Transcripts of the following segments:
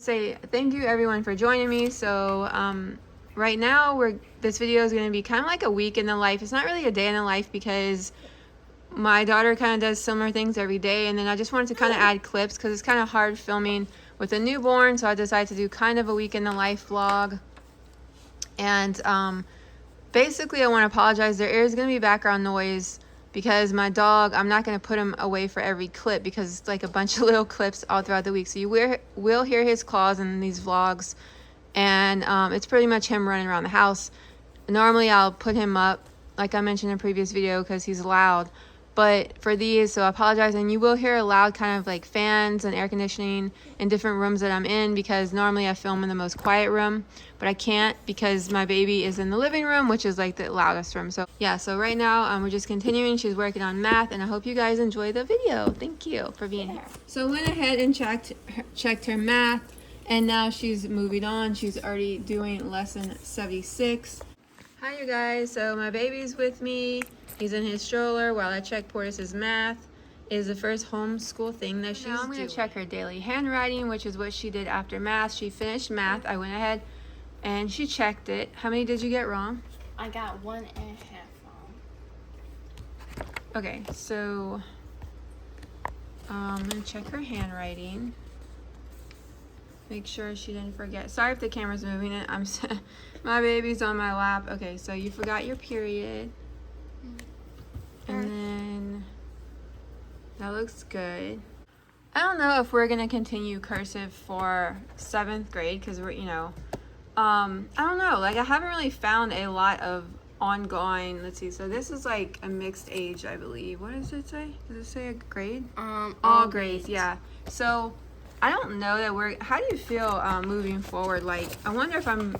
Say thank you everyone for joining me. So right now this video is going to be kind of like a week in the life. It's not really a day in the life because my daughter kind of does similar things every day, and then I just wanted to kind of add clips because it's kind of hard filming with a newborn, so I decided to do kind of a week in the life vlog. And basically I want to apologize. There is going to be background noise because my dog, I'm not going to put him away for every clip because it's like a bunch of little clips all throughout the week. So you will hear his claws in these vlogs, and it's pretty much him running around the house. Normally I'll put him up, like I mentioned in a previous video, because he's loud. But for these, so I apologize, and you will hear a loud kind of like fans and air conditioning in different rooms that I'm in, because normally I film in the most quiet room, but I can't because my baby is in the living room, which is like the loudest room. So yeah, so right now we're just continuing. She's working on math, and I hope you guys enjoy the video. Thank you for being here. So I went ahead and checked her math, and now she's moving on. She's already doing lesson 76. Hi you guys, so my baby's with me. He's in his stroller while I check Portis's math. It is the first homeschool thing that she's doing. Now I'm going to check her daily handwriting, which is what she did after math. She finished math. I went ahead and she checked it. How many did you get wrong? I got 1.5 wrong. Okay, so I'm going to check her handwriting. Make sure she didn't forget. Sorry if the camera's moving it. My baby's on my lap. Okay, so you forgot your period. And then that looks good. I don't know if we're gonna continue cursive for 7th grade because we're, I don't know. Like, I haven't really found a lot of ongoing. Let's see. So this is like a mixed age, I believe. What does it say? Does it say a grade? All grades. Yeah. So I don't know that how do you feel moving forward? Like, I wonder if I'm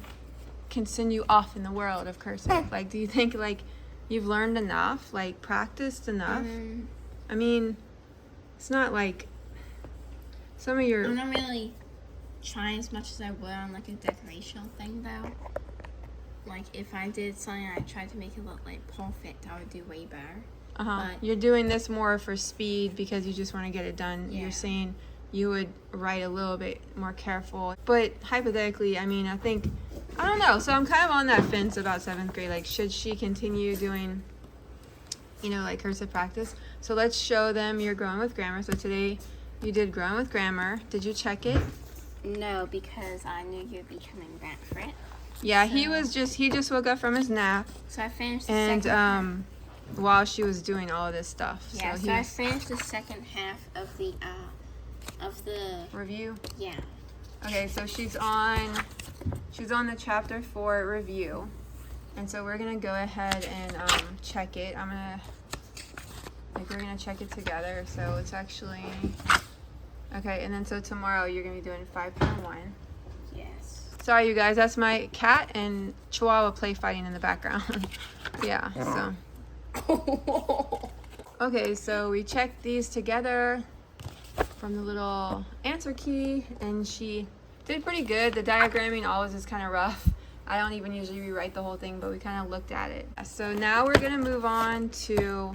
continue off in the world of cursive. Like, do you think like you've learned enough, like practiced enough? I mean, it's not like some of your... I'm not really trying as much as I would on like a decorational thing though. Like if I did something I tried to make it look like perfect, I would do way better. But you're doing this more for speed because you just want to get it done. Yeah. You're saying you would write a little bit more careful. But hypothetically, I mean, I don't know. So I'm kind of on that fence about 7th grade. Like, should she continue doing, like cursive practice? So let's show them your growing with grammar. So today you did growing with grammar. Did you check it? No, because I knew you'd be coming back for it. Yeah, so, he just woke up from his nap. So I finished the second half. While she was doing all of this stuff. Yeah, so I finished the second half of the review. Yeah. Okay, so she's on the chapter 4 review, and so we're gonna go ahead and check it. We're gonna check it together. So it's actually okay, and then so tomorrow you're gonna be doing 5.1. Yes. Sorry, you guys. That's my cat and Chihuahua play fighting in the background. Yeah. So. Okay, so we checked these together from the little answer key, and she did pretty good. The diagramming always is kind of rough. I don't even usually rewrite the whole thing, but we kind of looked at it. So now we're going to move on to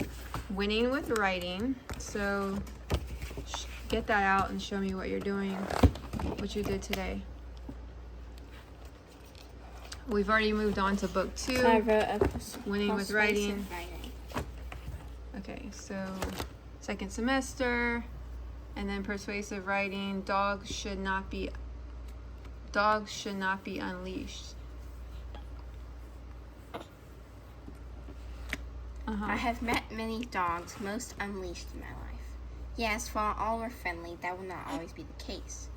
winning with writing. So get that out and show me what you're doing, what you did today. We've already moved on to book 2, so I wrote winning with writing. Okay, so 2nd semester, and then persuasive writing. Dogs should not be unleashed. I have met many dogs, most unleashed in my life. Yes, while all are friendly, that will not always be the case.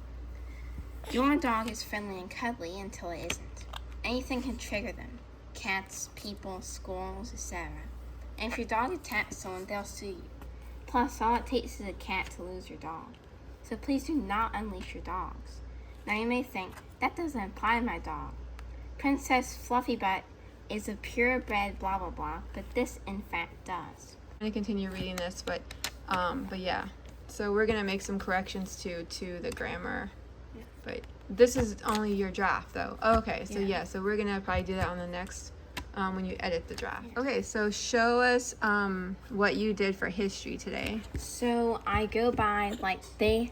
Your dog is friendly and cuddly until it isn't. Anything can trigger them. Cats, people, squirrels, etc. And if your dog attacks someone, they'll sue you. Plus, all it takes is a cat to lose your dog. So please do not unleash your dogs. Now you may think, that doesn't apply to my dog. Princess Fluffy Butt is a purebred blah blah blah, but this in fact does. I'm going to continue reading this, but yeah. So we're going to make some corrections to the grammar. Yeah. But this is only your draft though. Okay, so yeah, so we're going to probably do that on the next when you edit the draft. Okay, so show us what you did for history today. So I go by like they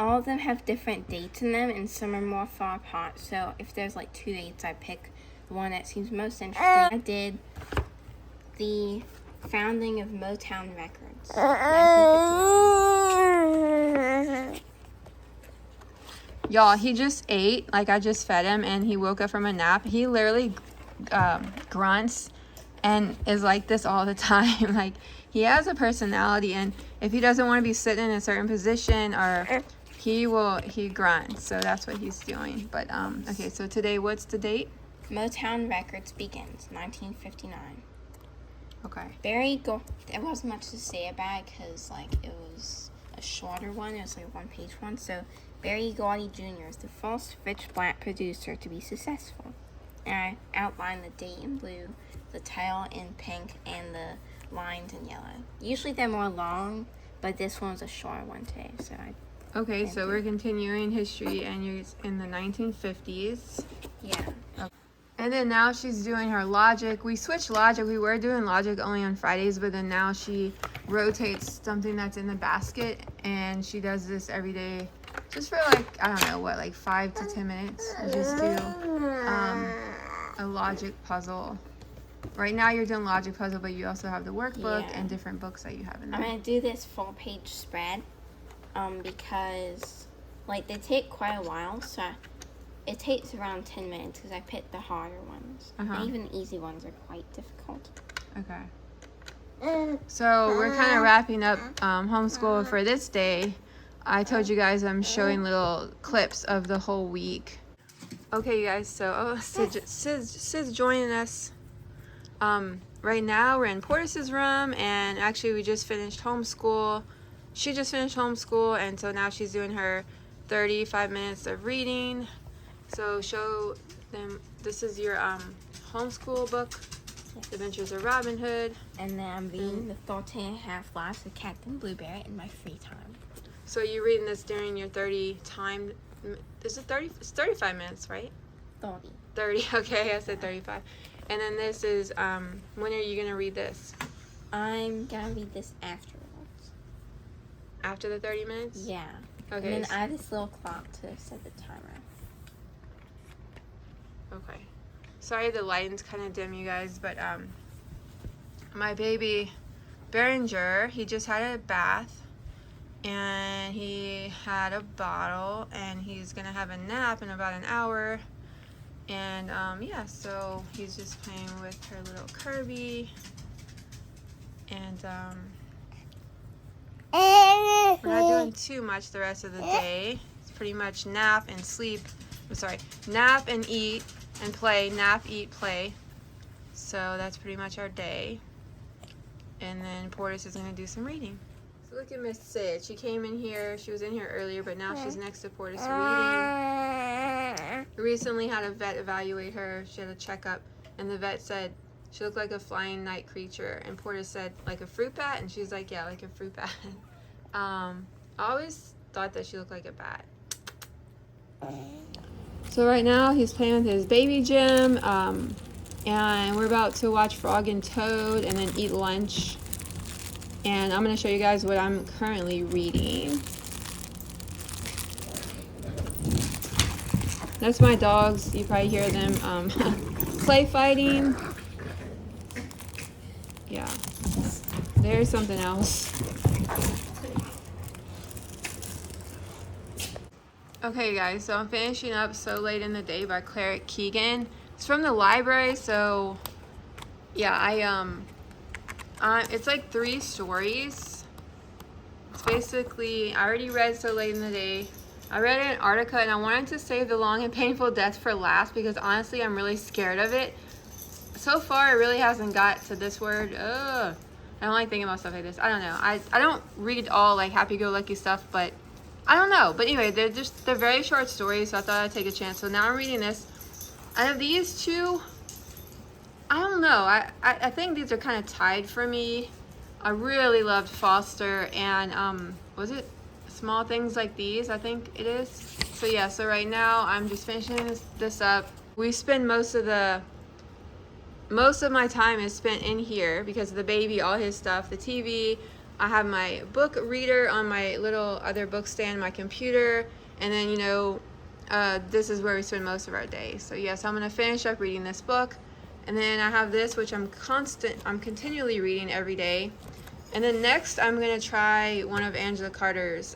all of them have different dates in them, and some are more far apart. So if there's like 2 dates, I pick the one that seems most interesting. I did the founding of Motown Records, 1959. Y'all, he just ate. Like, I just fed him, and he woke up from a nap. He literally grunts and is like this all the time. Like, he has a personality, and if he doesn't want to be sitting in a certain position, or he grunts. So that's what he's doing. But okay, so today, what's the date? Motown Records begins, 1959. Okay. There wasn't much to say about it because like it was a shorter one. It was like a 1-page one. So Berry Gordy Jr. is the first rich black producer to be successful. And I outlined the date in blue, the title in pink, and the lines in yellow. Usually they're more long, but this one's a short one today. So Okay, so we're continuing history, and you're in the 1950s. Yeah. Okay. And then now she's doing her logic. We switched logic. We were doing logic only on Fridays, but then now she rotates something that's in the basket, and she does this every day just for like, I don't know, what, like 5 to 10 minutes. We just do a logic puzzle. Right now you're doing logic puzzle, but you also have the workbook and different books that you have in there. I'm going to do this 4-page spread because like they take quite a while, so it takes around 10 minutes because I picked the harder ones. And even the easy ones are quite difficult. Okay. So we're kind of wrapping up homeschool for this day. I told you guys I'm showing little clips of the whole week. Okay, you guys, so Sid's joining us. Right now we're in Portis's room, and actually we just finished homeschool. She just finished homeschool, and so now she's doing her 35 minutes of reading. So show them, this is your homeschool book, The Adventures of Robin Hood. And then I'm reading The 13 and a Half Lives of Captain Blueberry in my free time. So you're reading this during your 30 time, is it 30? It's 35 minutes, right? 30, okay, I said 35. And then this is, when are you going to read this? I'm going to read this afterwards. After the 30 minutes? Yeah. Okay. And then I have this little clock to set the timer. Okay. Sorry the lighting's kind of dim, you guys, but my baby Behringer, he just had a bath, and he had a bottle, and he's gonna have a nap in about an hour. And yeah, so he's just playing with her little Kirby, and we're not doing too much the rest of the day. It's pretty much nap and sleep. I'm sorry, nap and eat and play, nap, eat, play. So that's pretty much our day. And then Portis is gonna do some reading. So look at Miss Sid. She came in here, she was in here earlier, but now she's next to Portis reading. We recently had a vet evaluate her. She had a checkup, and the vet said she looked like a flying night creature. And Portis said, like a fruit bat? And she's like, yeah, like a fruit bat. I always thought that she looked like a bat. So right now he's playing with his baby Jim, and we're about to watch Frog and Toad and then eat lunch. And I'm going to show you guys what I'm currently reading. That's my dogs. You probably hear them play fighting. Yeah. There's something else. Okay, guys, so I'm finishing up So Late in the Day by Claire Keegan. It's from the library, so yeah, it's like 3 stories. It's basically, I already read So Late in the Day. I read Antarctica, and I wanted to save The Long and Painful Death for last because honestly, I'm really scared of it. So far, it really hasn't got to this word. Ugh. I don't like thinking about stuff like this. I don't know. I don't read all like happy-go-lucky stuff, but I don't know. But anyway, they're very short stories, so I thought I'd take a chance. So now I'm reading this. Out of these two, I don't know. I think these are kind of tied for me. I really loved Foster and was it Small Things Like These? I think it is. So yeah. So right now I'm just finishing this up. We spend most of my time is spent in here because of the baby, all his stuff, the TV. I have my book reader on my little other book stand, my computer, and then, you know, this is where we spend most of our day. So yes, I'm gonna finish up reading this book, and then I have this, which I'm continually reading every day. And then next, I'm gonna try one of Angela Carter's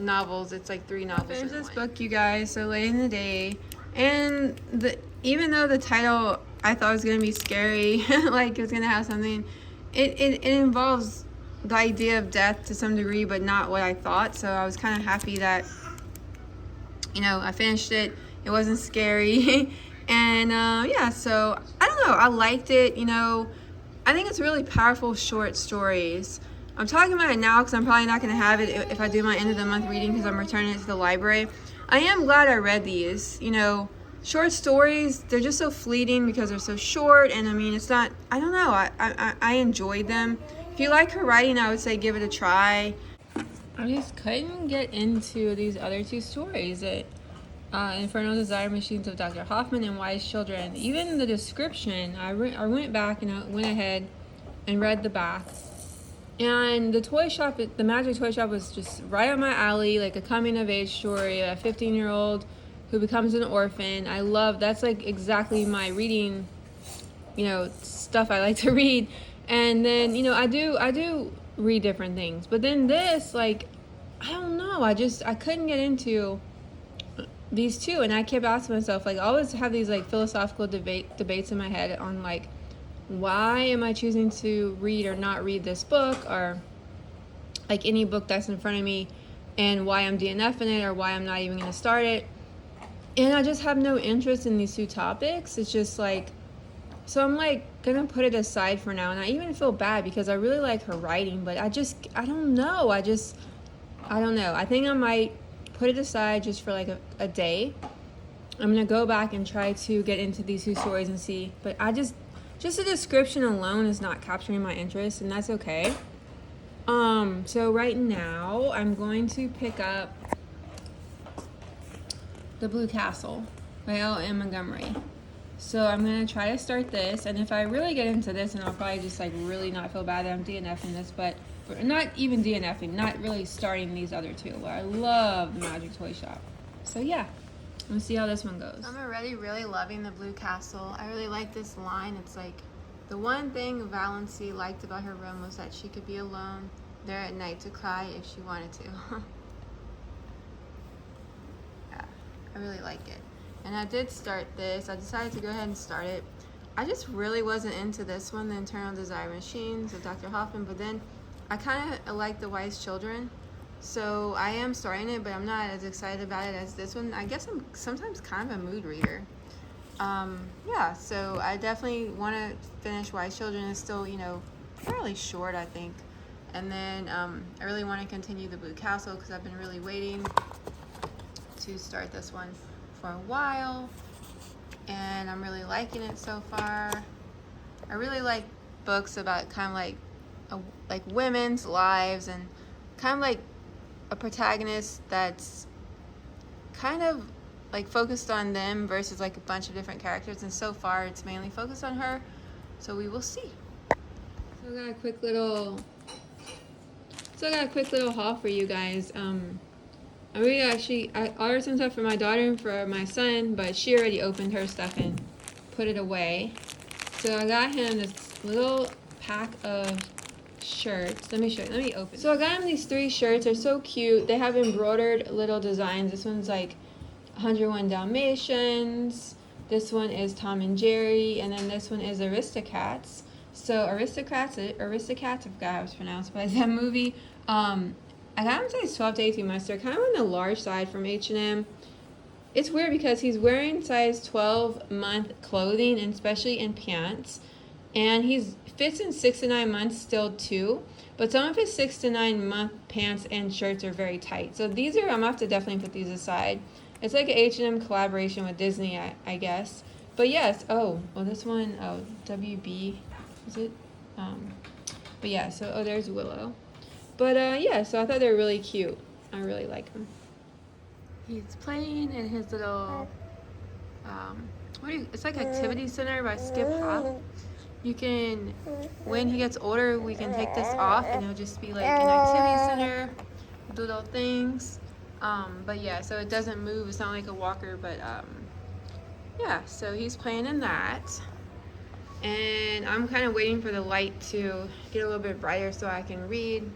novels. It's like 3 novels. I finished this book, you guys, so late in the day, and even though the title I thought was gonna be scary, like it was gonna have something, it involves the idea of death to some degree, but not what I thought. So I was kind of happy that, you know, I finished it. It wasn't scary. And yeah, so I don't know, I liked it. You know, I think it's really powerful short stories. I'm talking about it now because I'm probably not going to have it if I do my end of the month reading, because I'm returning it to the library. I am glad I read these. You know, short stories, they're just so fleeting because they're so short, and I mean, it's not, I don't know, I enjoyed them. If you like her writing, I would say give it a try. I just couldn't get into these other 2 stories, that Infernal Desire Machines of Dr. Hoffman and Wise Children. Even the description, I went back and I went ahead and read the back. And the toy shop, the Magic Toy Shop, was just right up my alley, like a coming-of-age story, a 15-year-old who becomes an orphan. I love, that's like exactly my reading, you know, stuff I like to read. And then, you know, I do read different things. But then this, like, I don't know, I couldn't get into these 2, and I kept asking myself, like, I always have these like philosophical debates in my head on like, why am I choosing to read or not read this book, or like any book that's in front of me, and why I'm DNFing it, or why I'm not even gonna start it. And I just have no interest in these 2 topics. It's just like, so I'm like gonna put it aside for now. And I even feel bad because I really like her writing, but I don't know. I don't know. I think I might put it aside just for like a day. I'm gonna go back and try to get into these 2 stories and see, but just the description alone is not capturing my interest, and that's okay. So right now I'm going to pick up The Blue Castle by L.M. Montgomery. So I'm gonna try to start this, and if I really get into this, and I'll probably just like really not feel bad that I'm DNFing this, but not even DNFing, not really starting these other 2. But I love the Magic Toy Shop. So yeah, let's see how this one goes. I'm already really loving The Blue Castle. I really like this line. It's like, the one thing Valency liked about her room was that she could be alone there at night to cry if she wanted to. Yeah, I really like it. And I did start this. I decided to go ahead and start it. I just really wasn't into this one, The Internal Desire Machines of Dr. Hoffman, but then I kind of like The Wise Children. So I am starting it, but I'm not as excited about it as this one. I guess I'm sometimes kind of a mood reader. Yeah, so I definitely want to finish Wise Children. It's still, you know, fairly short, I think. And then I really want to continue The Blue Castle because I've been really waiting to start this one for a while. And I'm really liking it so far. I really like books about kind of like women's lives, and kind of like a protagonist that's kind of like focused on them versus like a bunch of different characters, and so far it's mainly focused on her, so we will see. So I got a quick little haul for you guys. I ordered some stuff for my daughter and for my son, but she already opened her stuff and put it away. So I got him this little pack of shirts. Let me open. So I got him these 3 shirts. They're so cute. They have embroidered little designs. This one's like 101 Dalmatians. This one is Tom and Jerry, and then this one is Aristocats. So Aristocats, I forgot how it was pronounced, but it's that movie. I got him size 12 to 18 months. They're kind of on the large side from H&M. It's weird because he's wearing size 12-month clothing, and especially in pants. And he fits in 6 to 9 months still too. But some of his 6 to 9 month pants and shirts are very tight. So these are, I'm gonna have to definitely put these aside. It's like an H&M collaboration with Disney, I guess. But yes, this one, WB, is it? But yeah, so, there's Willow. But yeah, so I thought they were really cute. I really like them. He's playing in his little, it's like Activity Center by Skip Hop. you can, when he gets older, we can take this off and it'll just be like an activity center, do little things. But yeah, so it doesn't move. It's not like a walker, but yeah, so he's playing in that. And I'm kind of waiting for the light to get a little bit brighter so I can read.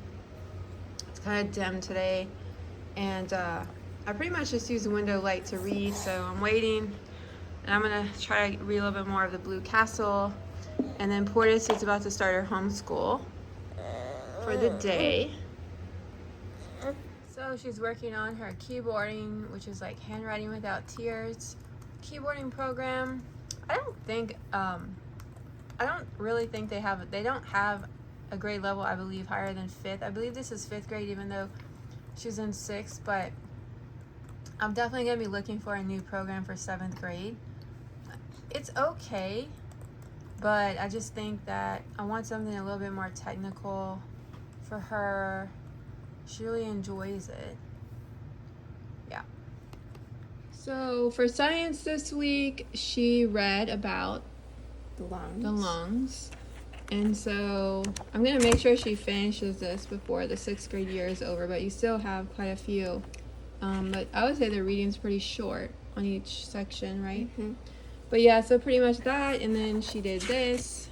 It's kind of dim today. And I pretty much just use the window light to read, so I'm waiting. And I'm going to try to read a little bit more of the Blue Castle. And then Portis is about to start her homeschool for the day. So she's working on her keyboarding, which is like handwriting without tears keyboarding program. I don't really think they don't have a grade level, I believe, higher than 5th. I believe this is 5th grade, even though she's in 6th, but I'm definitely going to be looking for a new program for 7th grade. It's okay, but I just think that I want something a little bit more technical for her. She really enjoys it. Yeah. So for science this week, she read about The the lungs. And so I'm going to make sure she finishes this before the 6th grade year is over, but you still have quite a few. But I would say the reading's pretty short on each section, right? Mm-hmm. But yeah, so pretty much that. And then she did this.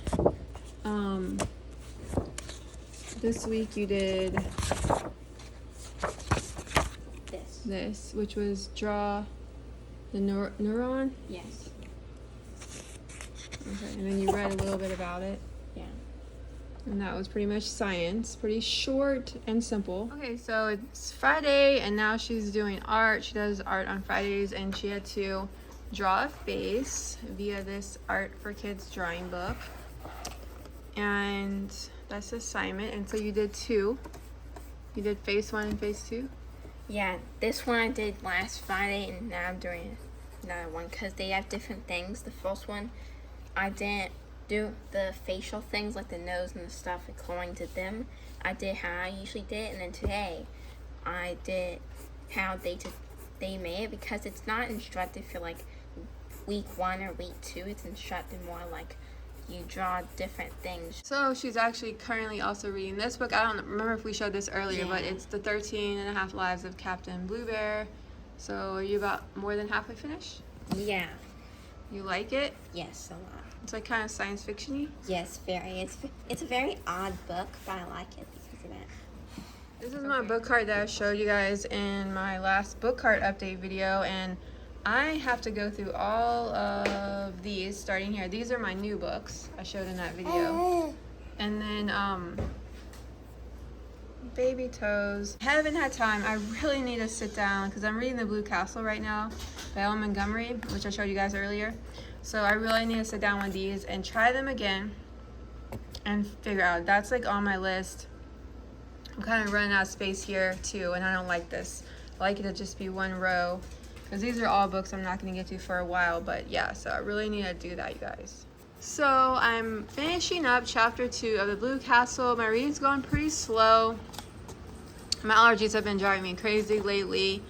This week you did this, which was draw the neuron. Yes. Okay, and then you read a little bit about it. Yeah. And that was pretty much science. Pretty short and simple. Okay, so it's Friday, and now she's doing art. She does art on Fridays, and she had to draw a face via this Art for Kids drawing book. And that's the assignment. And so you did 2. You did face 1 and face 2? Yeah, this one I did last Friday, and now I'm doing another one because they have different things. The first one, I didn't do the facial things like the nose and the stuff according to them. I did how I usually did, and then today I did how they made it, because it's not instructed for like week 1 or week 2. It's instructed more like you draw different things. So she's actually currently also reading this book. I don't remember if we showed this earlier, Yeah. but it's The 13 and a Half Lives of Captain Blue Bear. So are you about more than halfway finished? Yeah. You like it? Yes, a lot. It's like kind of science fiction-y. Yes, very. It's a very odd book, but I like it because of that. This is my book cart that I showed you guys in my last book cart update video, and I have to go through all of these starting here. These are my new books I showed in that video. And then Baby Toes. I haven't had time. I really need to sit down because I'm reading The Blue Castle right now by Ellen Montgomery, which I showed you guys earlier. So I really need to sit down with these and try them again and figure out. That's like on my list. I'm kind of running out of space here too, and I don't like this. I like it to just be one row, because these are all books I'm not going to get to for a while. But yeah, so I really need to do that, you guys. So I'm finishing up chapter 2 of The Blue Castle. My reading's going pretty slow. My allergies have been driving me crazy lately,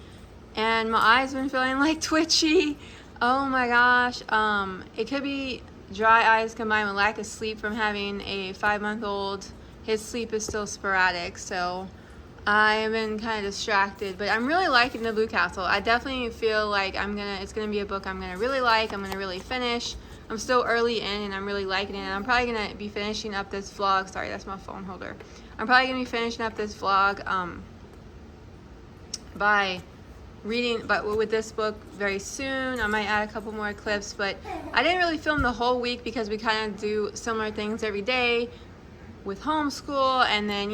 and my eyes have been feeling like twitchy. Oh my gosh. It could be dry eyes combined with lack of sleep from having a 5-month-old. His sleep is still sporadic, so I have been kind of distracted, but I'm really liking The Blue Castle. I definitely feel like it's gonna be a book I'm gonna really like. I'm gonna really finish. I'm still early in, and I'm really liking it. And I'm probably gonna be finishing up this vlog. Sorry, that's my phone holder. I'm probably gonna be finishing up this vlog by reading, but with this book very soon. I might add a couple more clips, but I didn't really film the whole week because we kind of do similar things every day with homeschool, and then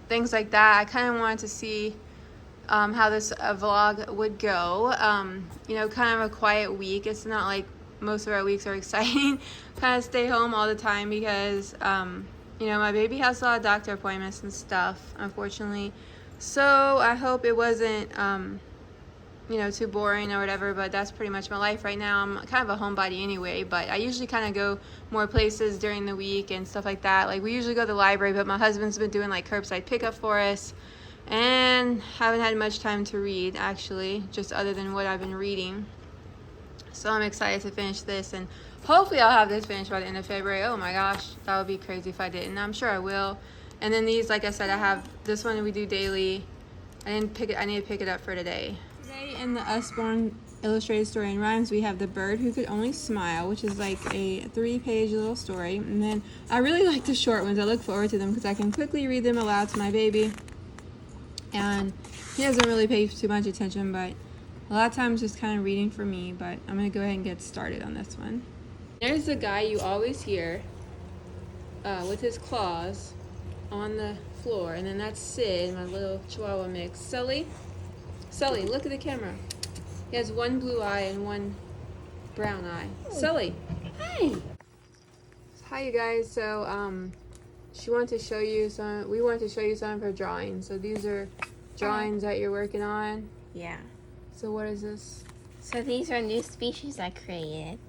things like that. I kind of wanted to see how this vlog would go. Kind of a quiet week. It's not like most of our weeks are exciting. Kind of stay home all the time because my baby has a lot of doctor appointments and stuff, unfortunately. So I hope it wasn't too boring or whatever, but that's pretty much my life right now. I'm kind of a homebody anyway, but I usually kind of go more places during the week and stuff like that. Like we usually go to the library, but my husband's been doing like curbside pickup for us, and haven't had much time to read actually, just other than what I've been reading. So I'm excited to finish this, and hopefully I'll have this finished by the end of February. Oh my gosh, that would be crazy if I didn't. I'm sure I will. And then these, like I said, I have this one we do daily. I need to pick it up for today. Today in the Usborne Illustrated Story and Rhymes, we have The Bird Who Could Only Smile, which is like a 3-page little story. And then I really like the short ones. I look forward to them because I can quickly read them aloud to my baby. And he doesn't really pay too much attention, but a lot of times just kind of reading for me. But I'm going to go ahead and get started on this one. There's the guy you always hear with his claws on the floor. And then that's Sid, my little Chihuahua mix. Sully, look at the camera. He has one blue eye and one brown eye. Sully, hi. Hi, you guys. So we wanted to show you some of her drawings. So these are drawings that you're working on. Yeah. So what is this? So these are new species I created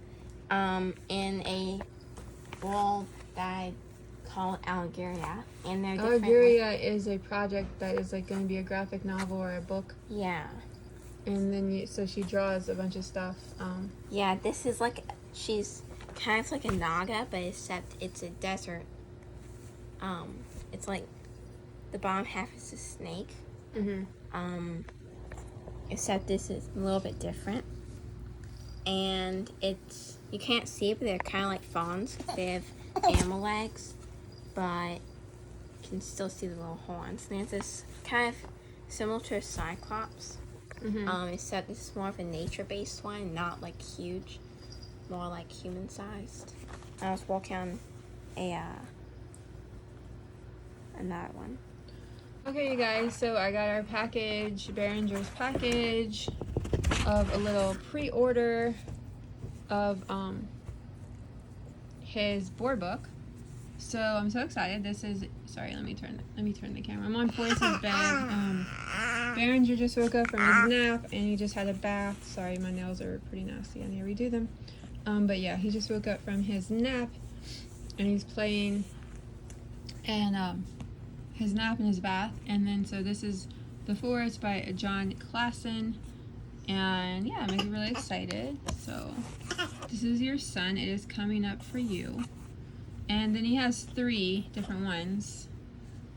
in a world that I call Algeria, and they're different. Algeria is a project that is like going to be a graphic novel or a book. Yeah. And then so she draws a bunch of stuff. Yeah, this is like, she's kind of like a naga, but except it's a desert. It's like the bottom half is a snake. Except this is a little bit different. And it's, you can't see it, but they're kind of like fawns. They have animal legs, but you can still see the little horns. And there's this kind of similar to a cyclops. Except this is more of a nature-based one, not like huge, more like human-sized. I was walking on another one. Okay, you guys, so I got our package, Behringer's package of a little pre-order of his board book. So I'm so excited. This is, sorry, let me turn the camera. I'm on Forrest's bed. Behringer just woke up from his nap and he just had a bath. Sorry, my nails are pretty nasty. I need to redo them. But yeah, he just woke up from his nap and he's playing and his nap and his bath. And then so this is The Forest by John Klassen. And yeah, I'm really excited. So this is your sun. It is coming up for you. And then he has 3 different ones.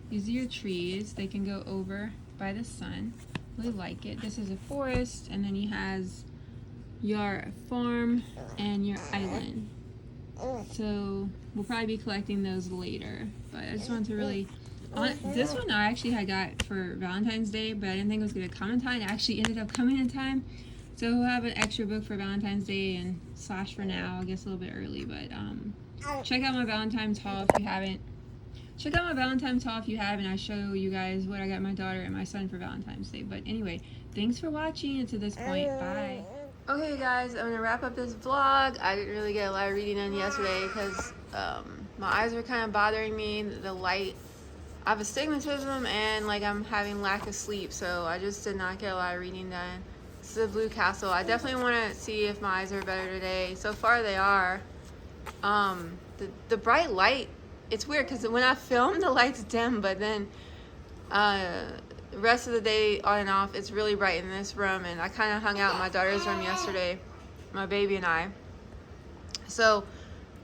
These are your trees. They can go over by the sun. Really like it. This is a forest, and then he has your farm and your island. So we'll probably be collecting those later. But I just wanted to really... this one I actually had got for Valentine's Day, but I didn't think it was going to come in time. It actually ended up coming in time. So we'll have an extra book for Valentine's Day and / for now. I guess a little bit early, but check out my Valentine's haul if you haven't. Check out my Valentine's haul if you haven't. I show you guys what I got my daughter and my son for Valentine's Day. But anyway, thanks for watching to this point. Bye. Okay, guys, I'm gonna wrap up this vlog. I didn't really get a lot of reading done yesterday because my eyes were kind of bothering me. The light. I have astigmatism and like I'm having lack of sleep, so I just did not get a lot of reading done. This is a Blue Castle. I definitely want to see if my eyes are better today. So far they are. The bright light, it's weird because when I film the light's dim, but then the rest of the day on and off it's really bright in this room. And I kind of hung out in my daughter's room yesterday, my baby and I. So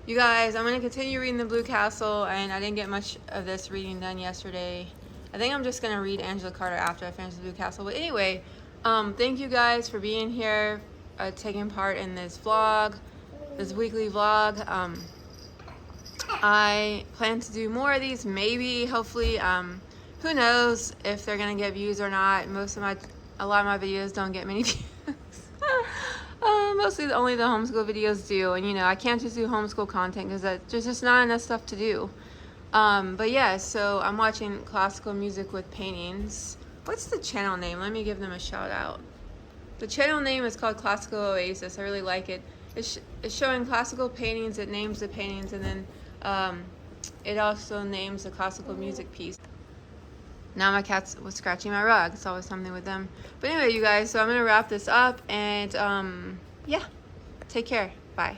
you guys, I'm going to continue reading the Blue Castle, and I didn't get much of this reading done yesterday. I think I'm just going to read Angela Carter after I finish the Blue Castle. But anyway, thank you guys for being here, taking part in this vlog, this weekly vlog. I plan to do more of these, maybe, hopefully. Who knows if they're going to get views or not. A lot of my videos don't get many views. Mostly only the homeschool videos do, and you know, I can't just do homeschool content because there's just not enough stuff to do. But yeah, so I'm watching classical music with paintings. What's the channel name? Let me give them a shout out. The channel name is called Classical Oasis. I really like it. It's showing classical paintings. It names the paintings, and then it also names the classical music piece. Now my cat was scratching my rug. It's always something with them. But anyway, you guys, so I'm going to wrap this up, and yeah, take care. Bye.